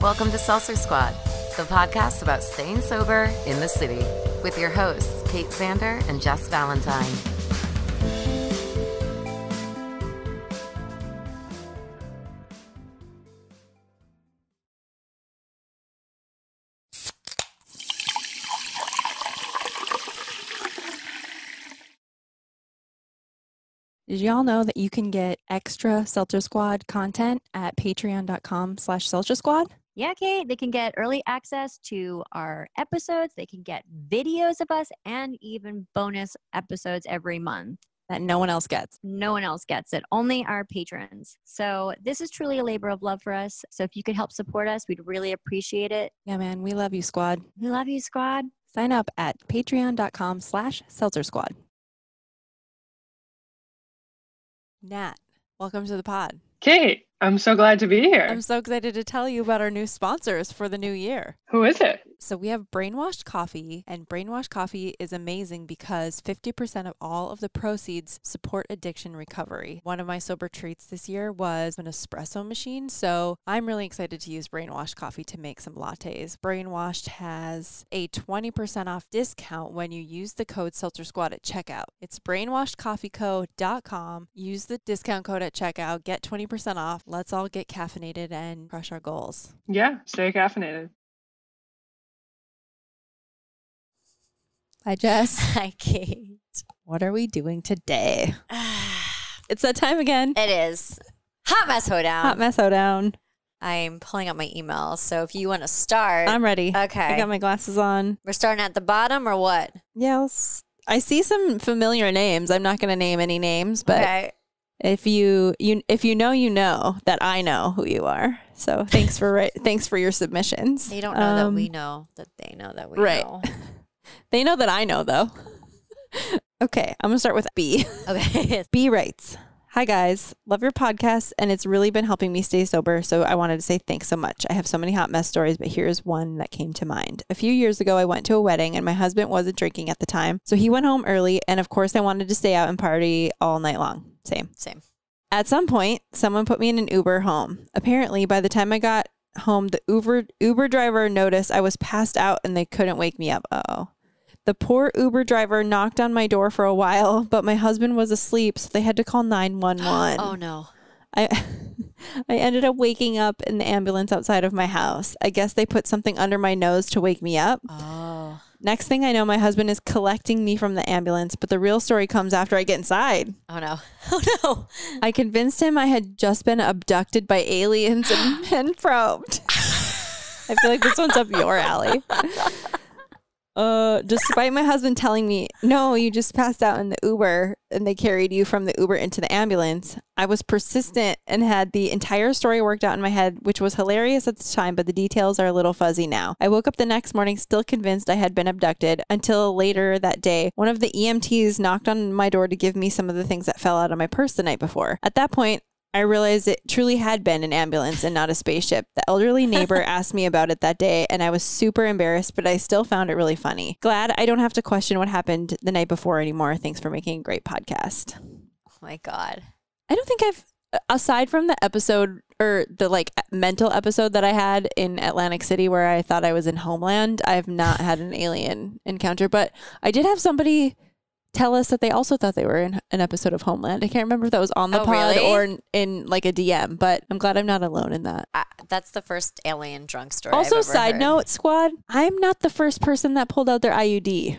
Welcome to Seltzer Squad, the podcast about staying sober in the city, with your hosts, Kate Sander and Jes Valentine. Did y'all know that you can get extra Seltzer Squad content at patreon.com/Seltzer Squad? Yeah, Kate, they can get early access to our episodes. They can get videos of us and even bonus episodes every month That no one else gets. No one else gets it, only our patrons. So this is truly a labor of love for us. So if you could help support us, we'd really appreciate it. Yeah, man, we love you, Squad. We love you, Squad. Sign up at patreon.com/Seltzer Squad. Nat, welcome to the pod. Kate, I'm so glad to be here. I'm so excited to tell you about our new sponsors for the new year. Who is it? So we have Brainwashed Coffee, and Brainwashed Coffee is amazing because 50% of all of the proceeds support addiction recovery. One of my sober treats this year was an espresso machine, so I'm really excited to use Brainwashed Coffee to make some lattes. Brainwashed has a 20% off discount when you use the code Seltzer Squad at checkout. It's brainwashedcoffeeco.com. Use the discount code at checkout, get 20% off. Let's all get caffeinated and crush our goals. Yeah, stay caffeinated. Hi, Jes. Hi, Kate. What are we doing today? It's that time again. It is Hot Mess Hoedown. Hot Mess Hoedown. I'm pulling up my email. So if you want to start. I'm ready. Okay. I got my glasses on. We're starting at the bottom or what? Yeah, I see some familiar names. I'm not going to name any names, but okay. if you know that I know who you are. So thanks for your submissions. They don't know that we know that they know that we know. They know that I know, though. Okay, I'm going to start with B. Okay. B writes, "Hi guys, love your podcast and it's really been helping me stay sober, so I wanted to say thanks so much. I have so many hot mess stories, but here's one that came to mind. A few years ago, I went to a wedding and my husband wasn't drinking at the time, so he went home early and of course I wanted to stay out and party all night long. Same. At some point, someone put me in an Uber home. Apparently, by the time I got home, the Uber driver noticed I was passed out and they couldn't wake me up. Uh-oh. The poor Uber driver knocked on my door for a while, but my husband was asleep, so they had to call 911. Oh, no. I ended up waking up in the ambulance outside of my house. I guess they put something under my nose to wake me up. Oh. Next thing I know, my husband is collecting me from the ambulance, but the real story comes after I get inside. Oh, no. Oh, no. I convinced him I had just been abducted by aliens and probed. I feel like this one's up your alley. Despite my husband telling me, no, you just passed out in the Uber and they carried you from the Uber into the ambulance, I was persistent and had the entire story worked out in my head, which was hilarious at the time, but the details are a little fuzzy now. I woke up the next morning still convinced I had been abducted until later that day, one of the EMTs knocked on my door to give me some of the things that fell out of my purse the night before. At that point, I realized it truly had been an ambulance and not a spaceship. The elderly neighbor asked me about it that day, and I was super embarrassed, but I still found it really funny. Glad I don't have to question what happened the night before anymore. Thanks for making a great podcast. Oh, my God. I don't think aside from the episode or the mental episode that I had in Atlantic City where I thought I was in Homeland, I have not had an alien encounter, but I did have somebody tell us that they also thought they were in an episode of Homeland. I can't remember if that was on the pod or in like a DM, but I'm glad I'm not alone in that. That's the first alien drunk story Also, I've ever side heard. note, Squad, I'm not the first person that pulled out their IUD.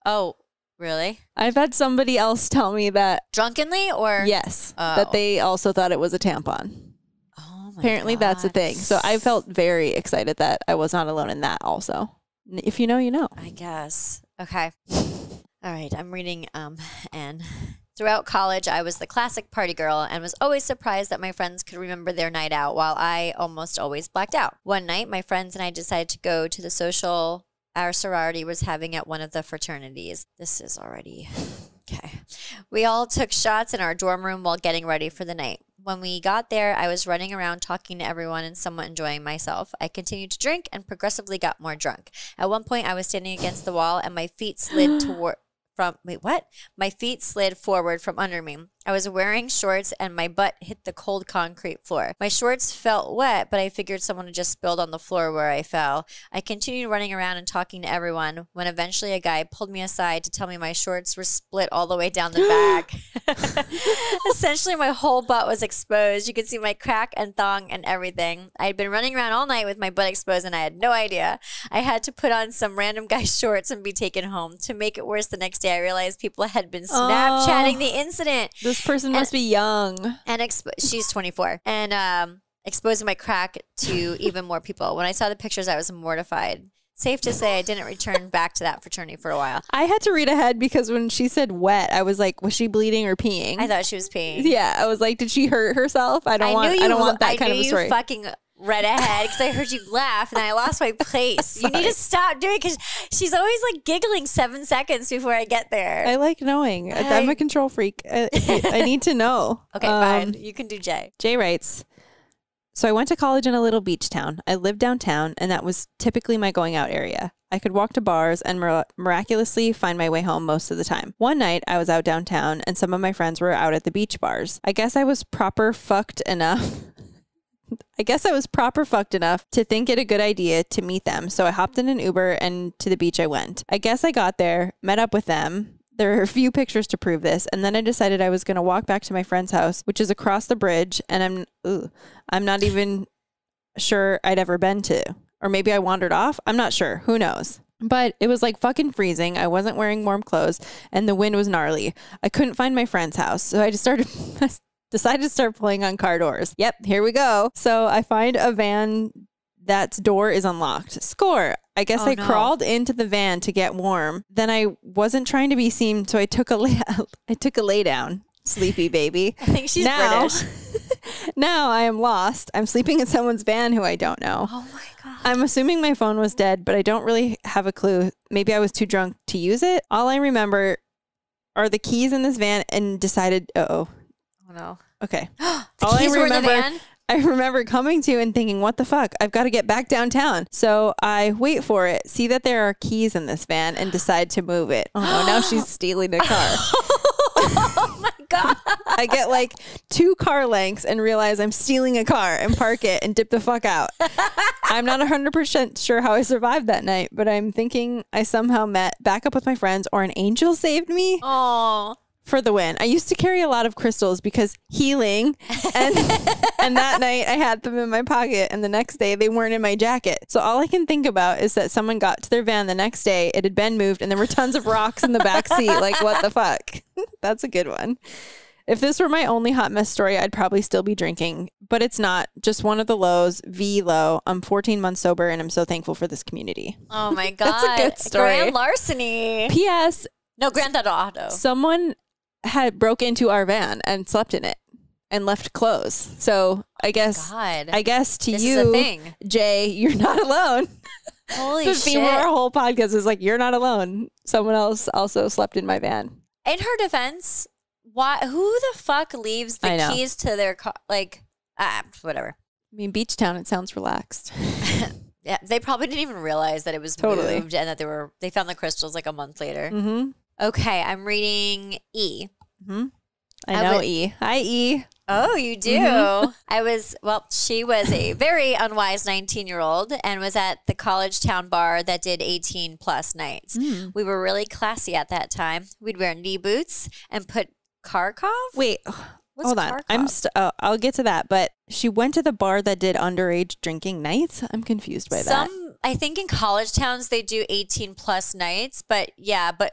Oh, really? I've had somebody else tell me that. Drunkenly or? Yes. Oh. That they also thought it was a tampon. Oh, my Apparently God. that's a thing. So I felt very excited that I was not alone in that also. If you know, you know. I guess. Okay. All right, I'm reading N. Throughout college, I was the classic party girl and was always surprised that my friends could remember their night out while I almost always blacked out. One night, my friends and I decided to go to the social our sorority was having at one of the fraternities. This is already... Okay. We all took shots in our dorm room while getting ready for the night. When we got there, I was running around talking to everyone and somewhat enjoying myself. I continued to drink and progressively got more drunk. At one point, I was standing against the wall and my feet slid My feet slid forward from under me. I was wearing shorts and my butt hit the cold concrete floor. My shorts felt wet, but I figured someone had just spilled on the floor where I fell. I continued running around and talking to everyone when eventually a guy pulled me aside to tell me my shorts were split all the way down the back. Essentially, my whole butt was exposed. You could see my crack and thong and everything. I had been running around all night with my butt exposed and I had no idea. I had to put on some random guy's shorts and be taken home. To make it worse, the next day I realized people had been Snapchatting the incident. This person must be young. And she's 24. And exposing my crack to even more people. When I saw the pictures, I was mortified. Safe to say I didn't return back to that fraternity for a while. I had to read ahead because when she said wet, I was like, was she bleeding or peeing? I thought she was peeing. Yeah, I was like, did she hurt herself? I don't want that kind of a story. You fucking read ahead because I heard you laugh and I lost my place. You need to stop doing it because she's always like giggling 7 seconds before I get there. I like knowing. I'm a control freak. I need to know. Okay, fine. You can do Jay. Jay writes, so I went to college in a little beach town. I lived downtown, and that was typically my going out area. I could walk to bars and miraculously find my way home most of the time. One night, I was out downtown, and some of my friends were out at the beach bars. I guess I was proper fucked enough to think it a good idea to meet them. So I hopped in an Uber, and to the beach I went. I guess I got there, met up with them. There are a few pictures to prove this, and then I decided I was going to walk back to my friend's house, which is across the bridge, and I'm not even sure I'd ever been to. Or maybe I wandered off. I'm not sure. Who knows? But it was like fucking freezing. I wasn't wearing warm clothes, and the wind was gnarly. I couldn't find my friend's house, so I decided to start pulling on car doors. Yep, here we go. So I find a van that's door is unlocked. Score. I guess I crawled into the van to get warm. Then I wasn't trying to be seen, so I took a lay down. Sleepy baby. I think she's British. Now I am lost. I'm sleeping in someone's van who I don't know. Oh my God. I'm assuming my phone was dead, but I don't really have a clue. Maybe I was too drunk to use it. All I remember are the keys in this van and decided, oh no. Okay. The keys were in the van? I remember coming to and thinking, what the fuck? I've got to get back downtown. So I wait for it, see that there are keys in this van, and decide to move it. Oh no, now she's stealing the car. Oh my God. I get like 2 car lengths and realize I'm stealing a car and park it and dip the fuck out. I'm not 100% sure how I survived that night, but I'm thinking I somehow met back up with my friends or an angel saved me. Oh. For the win. I used to carry a lot of crystals because healing, and that night I had them in my pocket, and the next day they weren't in my jacket. So all I can think about is that someone got to their van the next day, it had been moved, and there were tons of rocks in the back seat. Like, what the fuck? That's a good one. If this were my only hot mess story, I'd probably still be drinking, but it's not. Just one of the lows, low. I'm 14 months sober, and I'm so thankful for this community. Oh my God. That's a good story. Grand larceny. P.S. No, Grand Theft Auto. Someone had broke into our van and slept in it and left clothes. So I guess, to this you, is a thing. Jay, you're not alone. Holy the shit. theme of our whole podcast is like, you're not alone. Someone else also slept in my van. In her defense, who the fuck leaves the keys to their car? Like, whatever. I mean, Beach Town, it sounds relaxed. Yeah, they probably didn't even realize that it was moved and that they found the crystals like a month later. Mm-hmm. Okay, I'm reading E. Mm-hmm. I know E. Hi, E. Oh, you do? Mm-hmm. She was a very unwise 19-year-old and was at the college town bar that did 18 plus nights. Mm. We were really classy at that time. We'd wear knee boots and put Kharkov? Wait, hold on. I'll get to that, but she went to the bar that did underage drinking nights? I'm confused by that. I think in college towns they do 18 plus nights, but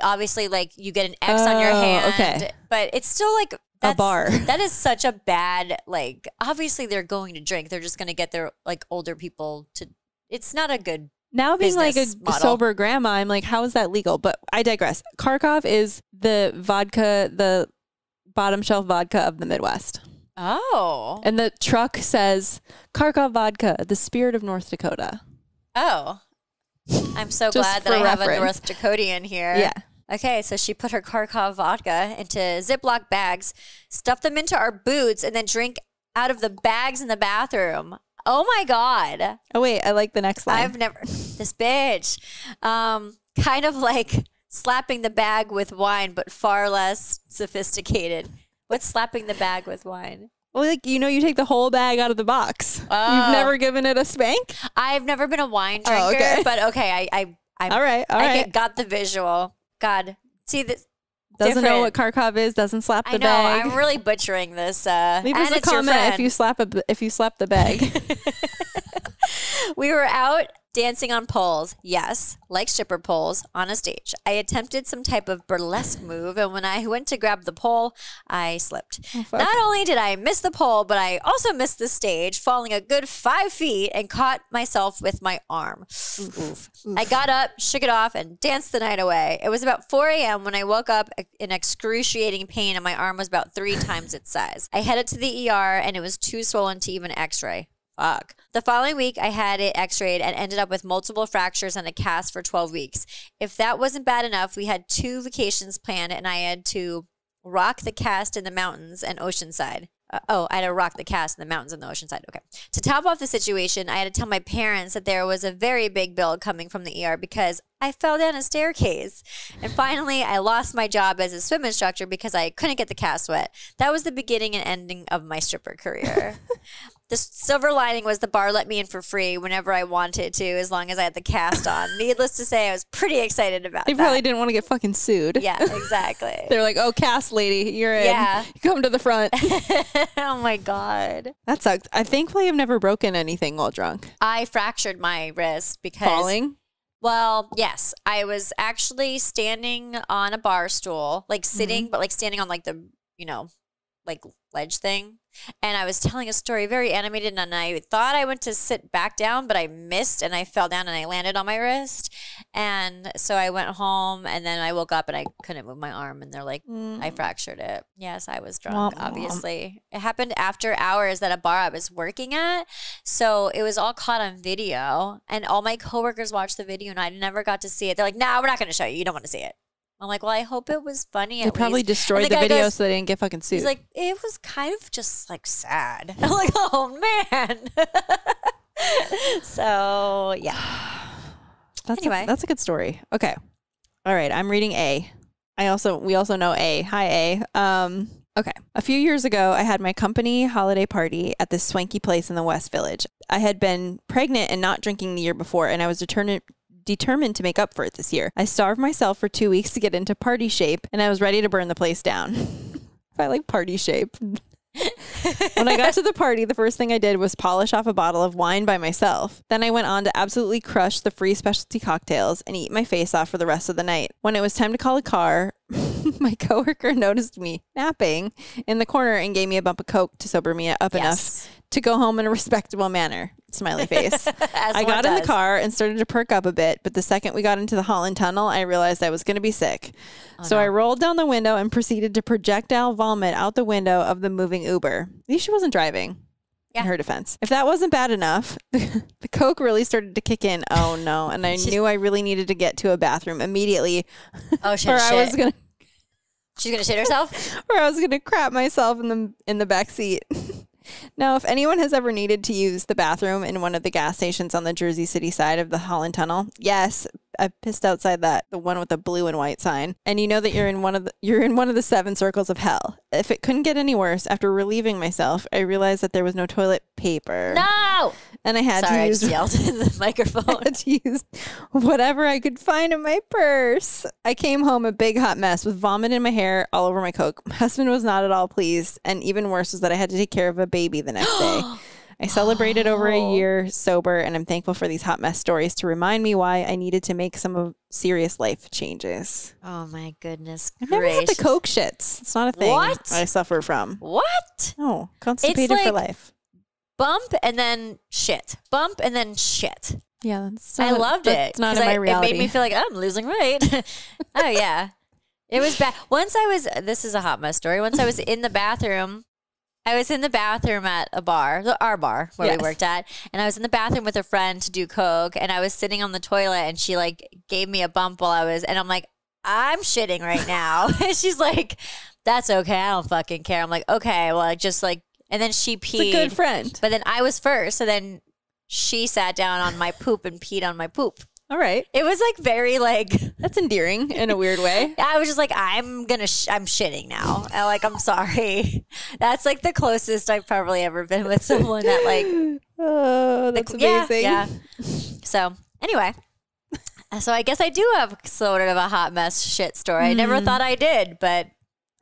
obviously like you get an X on your hand. Okay. But it's still like a bar. That is such a bad, like, obviously they're going to drink. They're just going to get their like older people to, it's not a good now being like a model. Sober grandma, I'm like, how is that legal? But I digress. Kharkov is the vodka, the bottom shelf vodka of the Midwest. Oh. And the truck says Kharkov vodka, the spirit of North Dakota. Oh, I'm so glad that I have a North Dakotian here. Yeah. Okay, so she put her Kharkov vodka into Ziploc bags, stuffed them into our boots, and then drank out of the bags in the bathroom. Oh my God. Oh wait, I like the next line. This bitch. Kind of like slapping the bag with wine, but far less sophisticated. What's slapping the bag with wine? Well, like, you take the whole bag out of the box. Oh. You've never given it a spank? I've never been a wine drinker, okay. but okay, I All right. got the visual. God, see this. Doesn't know what Kharkov is, doesn't slap the I know, bag. I'm really butchering this. Leave us a comment if you slap the bag. We were out dancing on poles. Yes, like stripper poles on a stage. I attempted some type of burlesque move, and when I went to grab the pole, I slipped. Not only did I miss the pole, but I also missed the stage, falling a good 5 feet and caught myself with my arm. Oof. I got up, shook it off, and danced the night away. It was about 4 a.m. when I woke up in excruciating pain, and my arm was about 3 times its size. I headed to the ER, and it was too swollen to even x-ray. Fuck. The following week, I had it x-rayed and ended up with multiple fractures and a cast for 12 weeks. If that wasn't bad enough, we had 2 vacations planned, and I had to rock the cast in the mountains and Oceanside. I had to rock the cast in the mountains and the Oceanside. Okay. To top off the situation, I had to tell my parents that there was a very big bill coming from the ER because I fell down a staircase. And finally, I lost my job as a swim instructor because I couldn't get the cast wet. That was the beginning and ending of my stripper career. The silver lining was the bar let me in for free whenever I wanted to, as long as I had the cast on. Needless to say, I was pretty excited about They that. probably didn't want to get fucking sued. Yeah, exactly. They're like, oh, cast lady, you're in. Yeah. Come to the front. Oh, my God. That sucks. I thankfully have never broken anything while drunk. I fractured my wrist because... Falling? Well, yes. I was actually standing on a bar stool, like sitting, but like standing on like the, like ledge thing. And I was telling a story, very animated, and I thought I went to sit back down, but I missed, and I fell down, and I landed on my wrist. And so I went home, and then I woke up, and I couldn't move my arm, and they're like, I fractured it. Yes, I was drunk, obviously. It happened after hours at a bar I was working at, so it was all caught on video, and all my coworkers watched the video, and I never got to see it. They're like, nah, we're not going to show you. You don't want to see it. I'm like, well, I hope it was funny. They probably destroyed the video so they didn't get fucking sued. He's like, it was kind of just like sad. I'm like, oh man. So yeah. That's a good story. Okay. All right. I'm reading A. We also know A. Hi, A. Okay. A few years ago, I had my company holiday party at this swanky place in the West Village. I had been pregnant and not drinking the year before, and I was determined to make up for it this year. I starved myself for 2 weeks to get into party shape, and I was ready to burn the place down. If I like party shape. When I got to the party, the first thing I did was polish off a bottle of wine by myself. Then I went on to absolutely crush the free specialty cocktails and eat my face off for the rest of the night. When it was time to call a car, my coworker noticed me napping in the corner and gave me a bump of Coke to sober me up enough to go home in a respectable manner. Smiley face. I got in the car and started to perk up a bit, but the second we got into the Holland Tunnel, I realized I was going to be sick. I rolled down the window and proceeded to projectile vomit out the window of the moving Uber. At least she wasn't driving. In her defense. If that wasn't bad enough, the Coke really started to kick in. Oh no. And I knew I really needed to get to a bathroom immediately. Oh shit. She's going to shit herself? Or I was going to crap myself in the back seat. Now, if anyone has ever needed to use the bathroom in one of the gas stations on the Jersey City side of the Holland Tunnel, yes, I pissed outside the one with the blue and white sign, and you know that you're in one of the 7 circles of hell. If it couldn't get any worse, after relieving myself, I realized that there was no toilet paper. No! And I had I just yelled in the microphone. I had to use whatever I could find in my purse. I came home a big hot mess with vomit in my hair all over my Coke. My husband was not at all pleased, and even worse was that I had to take care of a baby the next day. I celebrated over a year sober, and I'm thankful for these hot mess stories to remind me why I needed to make some serious life changes. Oh my goodness I've never had the Coke shits. It's not a thing I suffer from. What? Oh, constipated for life. Bump and then shit. Bump and then shit. Yeah, I loved it. It's not in my reality. It made me feel like I'm losing weight. Oh yeah, it was bad. This is a hot mess story. Once I was in the bathroom. I was in the bathroom at a bar, our bar where we worked at, and I was in the bathroom with a friend to do Coke, and I was sitting on the toilet, and she like gave me a bump and I'm like, I'm shitting right now. And she's like, that's okay, I don't fucking care. I'm like, okay, well, just like, and then she peed. It's a good friend. But then I was first, so then she sat down on my poop and peed on my poop. All right. It was like very like That's endearing in a weird way. I was just like, I'm shitting now. I'm sorry. That's like the closest I've probably ever been with someone that like. Oh, that's amazing. Yeah. So anyway, so I guess I do have sort of a hot mess shit story. I never thought I did, but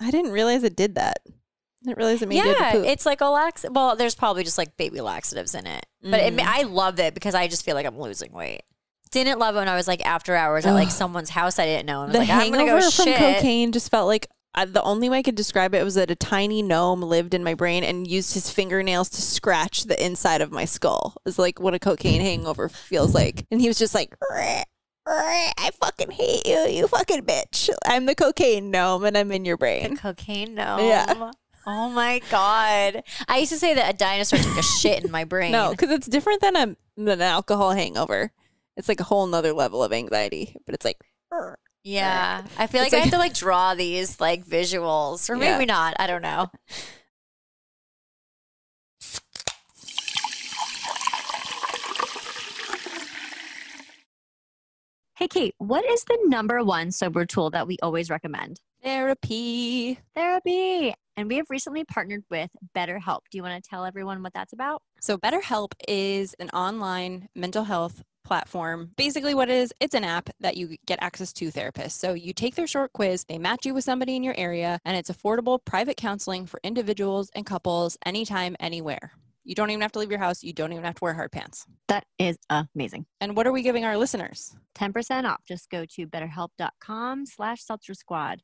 I didn't realize it did that. I didn't realize it made you have to poop. it's like a well, there's probably just like baby laxatives in it, but I love it because I just feel like I'm losing weight. Didn't love it when I was like after hours at like someone's house I didn't know. And The was like, I'm gonna hangover go from shit. cocaine just felt like the only way I could describe it was that a tiny gnome lived in my brain and used his fingernails to scratch the inside of my skull. It's like what a cocaine hangover feels like. And he was just like, I fucking hate you, you fucking bitch. I'm the cocaine gnome and I'm in your brain. The cocaine gnome. Yeah. Oh my God. I used to say that a dinosaur took a shit in my brain. No, because it's different than an alcohol hangover. It's like a whole nother level of anxiety, but it's like, yeah. I feel like I have to like draw these like visuals, or maybe not. I don't know. Hey, Kate, what is the #1 sober tool that we always recommend? therapy. Therapy. And we have recently partnered with BetterHelp. Do you want to tell everyone what that's about? So BetterHelp is an online mental health platform. Basically what it is, it's an app that you get access to therapists. So you take their short quiz, they match you with somebody in your area, and it's affordable private counseling for individuals and couples anytime, anywhere. You don't even have to leave your house. You don't even have to wear hard pants. That is amazing. And what are we giving our listeners? 10% off. Just go to betterhelp.com/seltzer squad.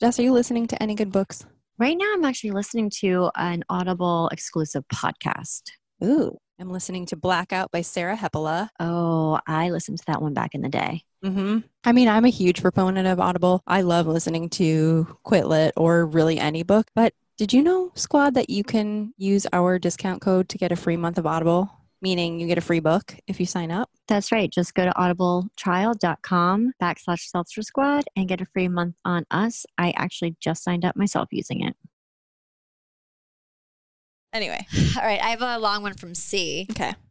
Jess, are you listening to any good books? Right now, I'm actually listening to an Audible exclusive podcast. Ooh, I'm listening to Blackout by Sarah Hepola. Oh, I listened to that one back in the day. I mean, I'm a huge proponent of Audible. I love listening to Quit Lit or really any book. But did you know, Squad, that you can use our discount code to get a free month of Audible? Meaning you get a free book if you sign up. That's right. Just go to audibletrial.com/seltzer squad and get a free month on us. I actually just signed up myself using it. Anyway. All right. I have a long one from C.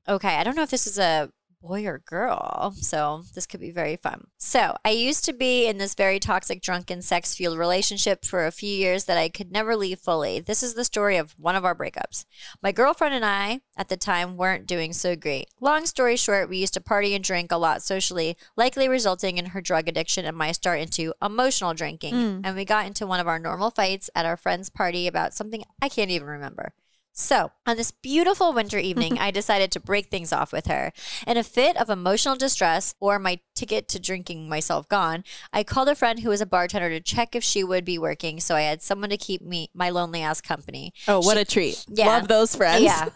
Okay. I don't know if this is a boy or girl, so this could be very fun. So I used to be in this very toxic, drunken, sex-fueled relationship for a few years that I could never leave fully. This is the story of one of our breakups. My girlfriend and I, at the time, weren't doing so great. Long story short, we used to party and drink a lot socially, likely resulting in her drug addiction and my start into emotional drinking. And we got into one of our normal fights at our friend's party about something I can't even remember. So, on this beautiful winter evening, I decided to break things off with her. In a fit of emotional distress, or my ticket to drinking myself gone, I called a friend who was a bartender to check if she would be working, so I had someone to keep my lonely ass company. Oh, what a treat. Yeah. Love those friends. Yeah.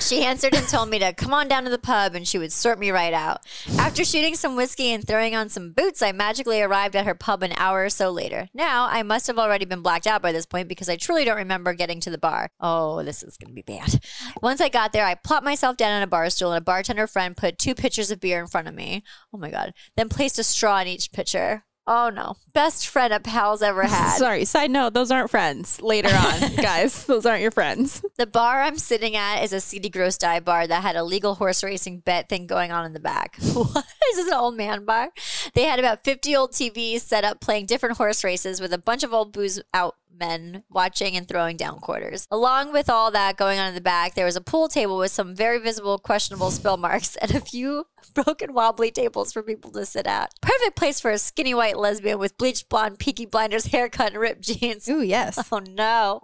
She answered and told me to come on down to the pub and she would sort me right out. After shooting some whiskey and throwing on some boots, I magically arrived at her pub an hour or so later. Now, I must have already been blacked out by this point because I truly don't remember getting to the bar. Oh, this is going to be bad. Once I got there, I plopped myself down on a bar stool and a bartender friend put 2 pitchers of beer in front of me. Oh my God. Then placed a straw in each pitcher. Oh no. Best friend a pal's ever had. Sorry, side note, those aren't friends later on, guys. Those aren't your friends. The bar I'm sitting at is a seedy, gross dive bar that had a legal horse racing bet thing going on in the back. What? Is this an old man bar? They had about 50 old TVs set up playing different horse races with a bunch of old booze out men watching and throwing down quarters. Along with all that going on in the back, there was a pool table with some very visible questionable spill marks and a few broken wobbly tables for people to sit at. Perfect place for a skinny white lesbian with bleached blonde Peaky Blinders haircut and ripped jeans. Ooh, yes. Oh no.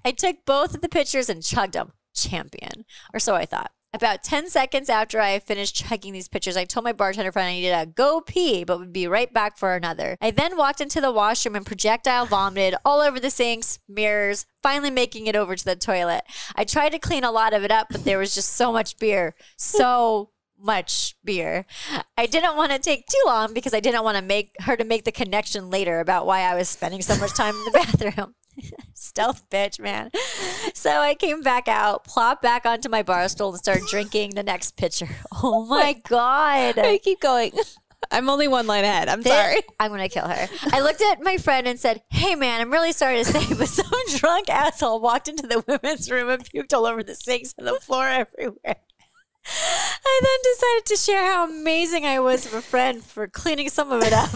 I took both of the pictures and chugged them. Champion. Or so I thought. About 10 seconds after I finished chugging these pictures, I told my bartender friend I needed to go pee, but would be right back for another. I then walked into the washroom and projectile vomited all over the sinks, mirrors, finally making it over to the toilet. I tried to clean a lot of it up, but there was just so much beer. So much beer. I didn't want to take too long because I didn't want to make the connection later about why I was spending so much time in the bathroom. Stealth bitch, man. So I came back out, plopped back onto my bar stool and started drinking the next pitcher. Oh my God. I keep going. I'm only one line ahead. I'm sorry. I'm going to kill her. I looked at my friend and said, hey man, I'm really sorry to say, but some drunk asshole walked into the women's room and puked all over the sinks and the floor everywhere. I then decided to share how amazing I was of a friend for cleaning some of it up.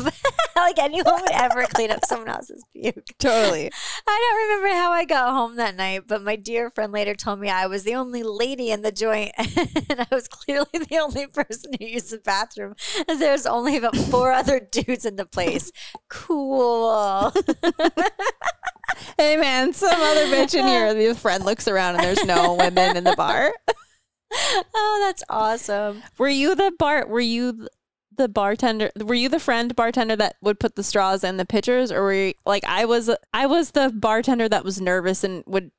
Like anyone would ever clean up someone else's puke. Totally. I don't remember how I got home that night, but my dear friend later told me I was the only lady in the joint and I was clearly the only person who used the bathroom as there's only about 4 other dudes in the place. Cool. Hey man, some other bitch in here. Your friend looks around and there's no women in the bar. Oh, that's awesome. Were you the bartender? Were you the friend bartender that would put the straws in the pitchers, or were you, like I was the bartender that was nervous and would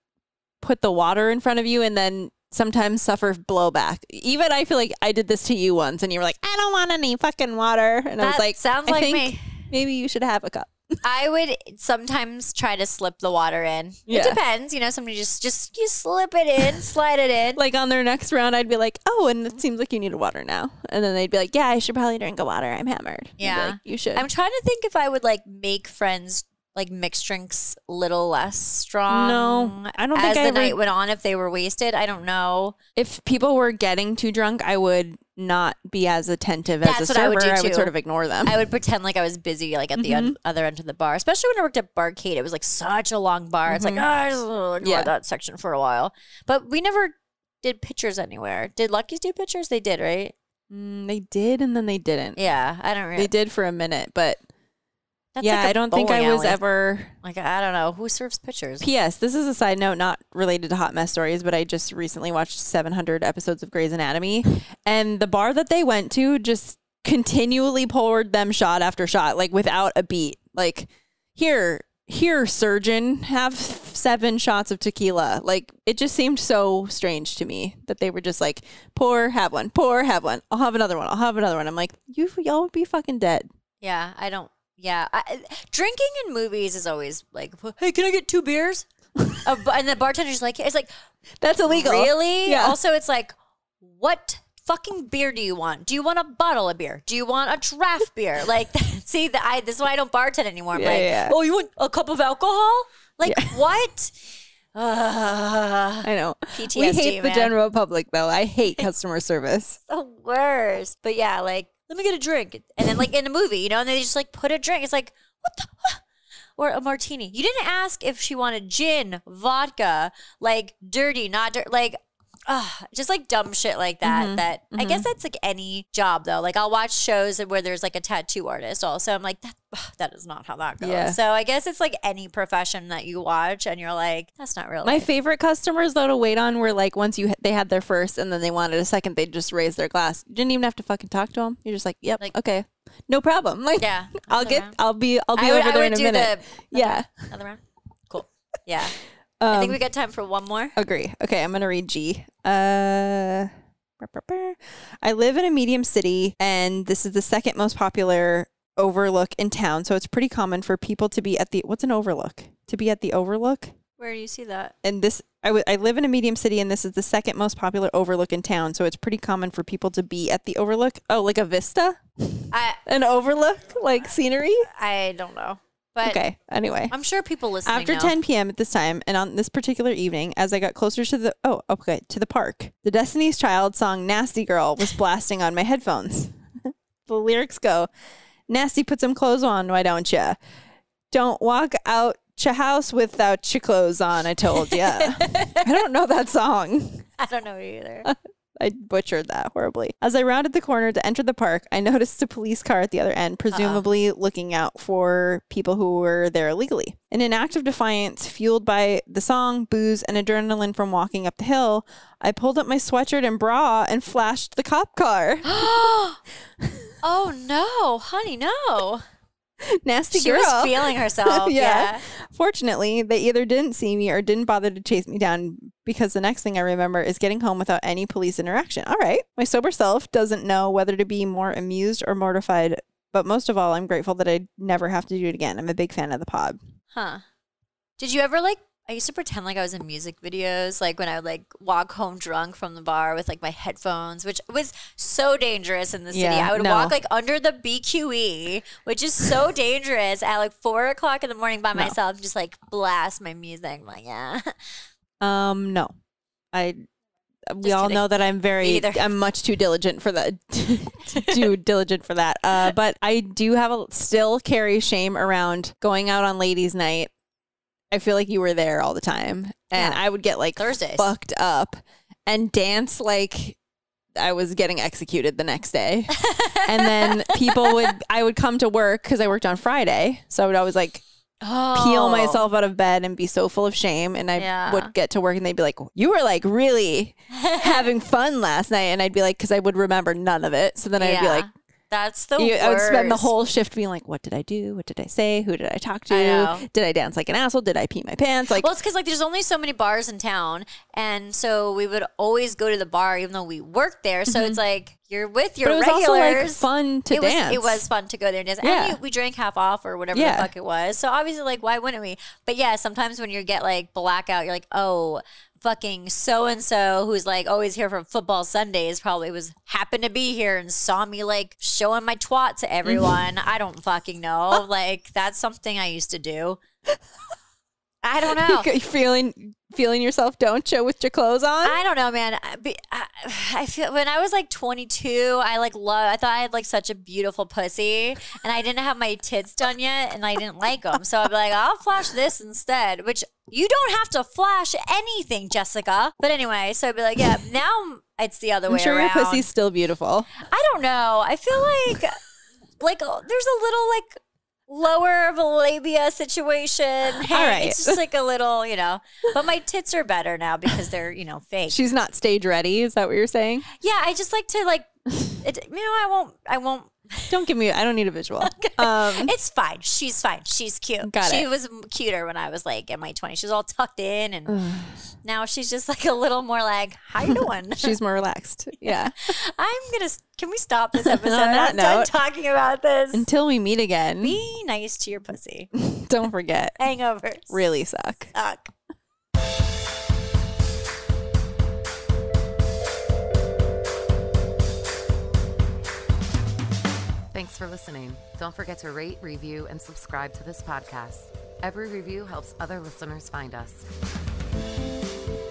put the water in front of you and then sometimes suffer blowback. Even I feel like I did this to you once and you were like, I don't want any fucking water. And I was like, sounds I like think me. Maybe you should have a cup. I would sometimes try to slip the water in. Yeah. It depends. You know, somebody just you slip it in, slide it in. Like on their next round, I'd be like, oh, and it seems like you need a water now. And then they'd be like, yeah, I should probably drink a water. I'm hammered. Yeah. I'd be like, you should. I'm trying to think if I would like make friends like mix drinks a little less strong. No, I don't as think the I night went on if they were wasted. I don't know. If people were getting too drunk, I would not be as attentive That's as a what I would server. do I would too. sort of ignore them. I would pretend like I was busy, like at the other end of the bar. Especially when I worked at Barcade, it was like such a long bar. It's like, I just ignore that section for a while. But we never did pictures anywhere. Did Lucky's do pictures? They did, right? They did, and then they didn't. Yeah, I don't. They did for a minute, but That's yeah, like a I don't think I bowling was alley. ever. Like, I don't know who serves pictures. P.S. This is a side note, not related to Hot Mess Stories, but I just recently watched 700 episodes of Grey's Anatomy, and the bar that they went to just continually poured them shot after shot, like without a beat. Like, here, surgeon, have 7 shots of tequila. Like, it just seemed so strange to me that they were just like, pour, have one, pour, have one. I'll have another one. I'll have another one. I'm like, y'all would be fucking dead. Yeah, I don't. Yeah, drinking in movies is always like, hey, can I get 2 beers? And the bartender's like, it's like, That's illegal. really? Yeah. Also, it's like, what fucking beer do you want? Do you want a bottle of beer? Do you want a draft beer? Like, see, this is why I don't bartend anymore. I'm like, oh, you want a cup of alcohol? Like, what? I know. PTSD, We hate the man. general public, though. I hate customer service. The worst. But yeah, like, let me get a drink. And then like in a movie, you know, and they just like put a drink. It's like, what the? Or a martini. You didn't ask if she wanted gin, vodka, like dirty, not dirty, like, just like dumb shit like that. I guess that's like any job though. Like I'll watch shows where there's like a tattoo artist also. I'm like, that is not how that goes. Yeah. So I guess it's like any profession that you watch and you're like, that's not real My life. favorite customers, though, to wait on were like once they had their first and then they wanted a second, they'd just raise their glass. You didn't even have to fucking talk to them. You're just like, yep, Like- okay, no problem. Like, Yeah. I'll be over there in a minute. Yeah. Another round. Cool. Yeah. I think we got time for one more. Agree. Okay, I'm gonna read G. I live in a medium city, and this is the second most popular overlook in town. So it's pretty common for people to be at the what's an overlook? To be at the overlook. Where do you see that? And this, I live in a medium city, and this is the second most popular overlook in town. So it's pretty common for people to be at the overlook. Oh, like a vista, an overlook, like scenery. I don't know. But Okay. Anyway. I'm sure people listening After know. 10 p.m. at this time, and on this particular evening, as I got closer to the park, the Destiny's Child song "Nasty Girl" was blasting on my headphones. The lyrics go, "Nasty, put some clothes on, why don't ya? Don't walk out your house without your clothes on, I told ya." I don't know that song. I don't know either. I butchered that horribly. As I rounded the corner to enter the park, I noticed a police car at the other end, presumably looking out for people who were there illegally. In an act of defiance, fueled by the song, booze, and adrenaline from walking up the hill, I pulled up my sweatshirt and bra and flashed the cop car. Oh no, honey, no. Nasty She girl. was feeling herself. Yeah. Yeah. Fortunately, they either didn't see me or didn't bother to chase me down, because the next thing I remember is getting home without any police interaction. All right. My sober self doesn't know whether to be more amused or mortified, but most of all, I'm grateful that I never have to do it again. I'm a big fan of the pod. Huh. Did you ever I used to pretend like I was in music videos, like when I would like walk home drunk from the bar with like my headphones, which was so dangerous in the city. Yeah, I would no. walk like under the BQE, which is so dangerous at like 4 o'clock in the morning by myself, just like blast my music. I'm like, yeah. No. we all kidding. know that I'm much too diligent for that. Too diligent for that. But I do still carry shame around going out on ladies' night. I feel like you were there all the time, and I would get like Thursdays fucked up and dance like I was getting executed the next day. And then I would come to work because I worked on Friday, so I would always like peel myself out of bed and be so full of shame. And I would get to work and they'd be like, you were like really having fun last night. And I'd be like, because I would remember none of it. So then I'd be like, that's the worst. I would spend the whole shift being like, what did I do? What did I say? Who did I talk to? Did I dance like an asshole? Did I pee my pants? Like, well, it's because like there's only so many bars in town, and so we would always go to the bar even though we worked there. So it's like you're with your regulars. Also like fun to dance. It was fun to go there and dance. And we drank half off or whatever the fuck it was. So obviously, like, why wouldn't we? But yeah, sometimes when you get like blackout, you're like, oh, fucking so-and-so who's like always here for football Sundays probably happened to be here and saw me like showing my twat to everyone. I don't fucking know. Like, that's something I used to do. I don't know. Feeling yourself don't show with your clothes on? I don't know, man. I feel when I was like 22, I thought I had like such a beautiful pussy, and I didn't have my tits done yet, and I didn't like them. So I'd be like, I'll flash this instead, which you don't have to flash anything, Jessica. But anyway, so I'd be like, yeah, now it's the other way around. I'm sure your pussy's still beautiful. I don't know. I feel like there's a little like lower of a labia situation. Hey, all right. It's just like a little, but my tits are better now because they're, fake. She's not stage ready. Is that what you're saying? Yeah. I just like to I won't. Don't give me, I don't need a visual. It's fine. She's fine. She's cute. She was cuter when I was like in my 20s. She was all tucked in, and now she's just like a little more like, how you doing? She's more relaxed. Yeah. Can we stop this episode? On that I'm done note, talking about this. Until we meet again. Be nice to your pussy. Don't forget. Hangovers really suck. Thanks for listening. Don't forget to rate, review, and subscribe to this podcast. Every review helps other listeners find us.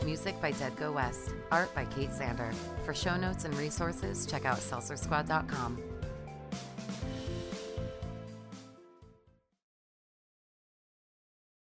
Music by Dead Go West. Art by Kate Sander. For show notes and resources, check out seltzersquad.com.